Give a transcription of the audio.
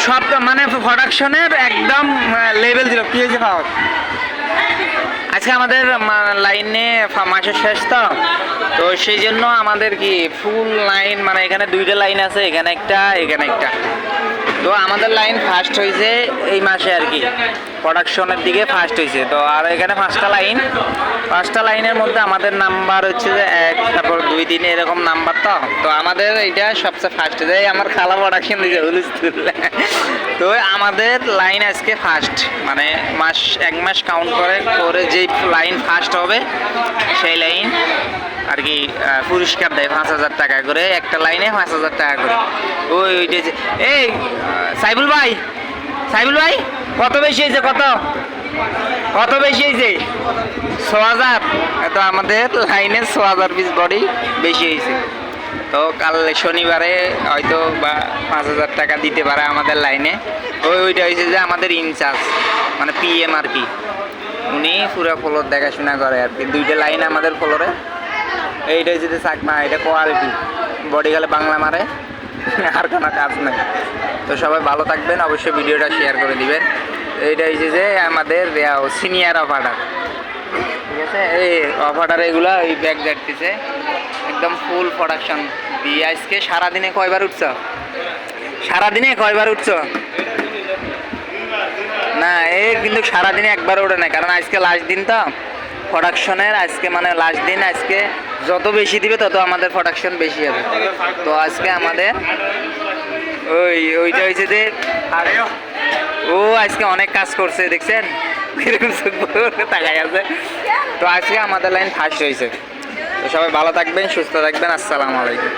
সব মানে প্রোডাকশনের একদম লেভেল দিল কি হয়েছে পাওয়ার। আজকে আমাদের লাইনে মাসের শেষ তো তো সেই জন্য আমাদের কি ফুল লাইন মানে এখানে দুইটা লাইন আছে, এখানে একটা এখানে একটা। তো আমাদের লাইন ফার্স্ট হয়েছে এই মাসে আর কি, প্রোডাকশনের দিকে ফার্স্ট হয়েছে। তো আর এখানে পাঁচটা লাইনের মধ্যে আমাদের নাম্বার হচ্ছে যে 1 তারপর 2 3 এরকম নাম্বার। তো তো আমাদের এইটা সবচেয়ে ফার্স্ট যায়, আমার খালা প্রোডাকশন দিয়েছে হুলুস্তুল্লাহ। তো আমাদের লাইন আজকে ফার্স্ট, মানে এক মাস কাউন্ট করে যেই লাইন ফার্স্ট হবে সেই লাইন আর কি পুরস্কার দেয় 5,000 টাকা করে, একটা লাইনে 5,000 টাকা করে। ওইটা এই সাইবুল ভাই কত বেশি হয়েছে, কত বেশি হয়েছে? 6,000। তো আমাদের লাইনে 6,000 পিস বডি বেশি হয়েছে। তো কাল শনিবারে হয়তো বা 5,000 টাকা দিতে পারে আমাদের লাইনে। ওইটা হয়েছে যে আমাদের ইনচার্জ মানে PM আর কি, উনি পুরো ফ্লোর দেখাশোনা করে আর কি। দুইটা লাইন আমাদের ফ্লোরে। এইটা হচ্ছে যে চাকমা, এটা কোয়ালিটি বডি গেলে বাংলা মারে, আর কোনো কাজ নেই। তো সবাই ভালো থাকবেন, অবশ্যই ভিডিওটা শেয়ার করে দিবেন। এইটা হচ্ছে যে আমাদের সিনিয়র অফার্ডার, ঠিক আছে? এই অফার্ডার এগুলো ওই ব্যাগ যাচ্ছে একদম ফুল প্রোডাকশন দিয়ে। আজকে সারাদিনে কয়বার উঠছ? না কিন্তু সারাদিনে একবার ওঠে না, কারণ আজকে লাস্ট দিন তো প্রোডাকশনের, আজকে মানে লাস্ট দিন। আজকে যত বেশি দিবে তত আমাদের প্রোডাকশন বেশি হবে। তো আজকে আমাদের ওইটা হয়েছে যে ও আজকে অনেক কাজ করছে, দেখছেন কিরকম তাকাই আছে। তো আজকে আমাদের লাইন ফার্স্ট হয়েছে। তো সবাই ভালো থাকবেন, সুস্থ থাকবেন। আসসালামু আলাইকুম।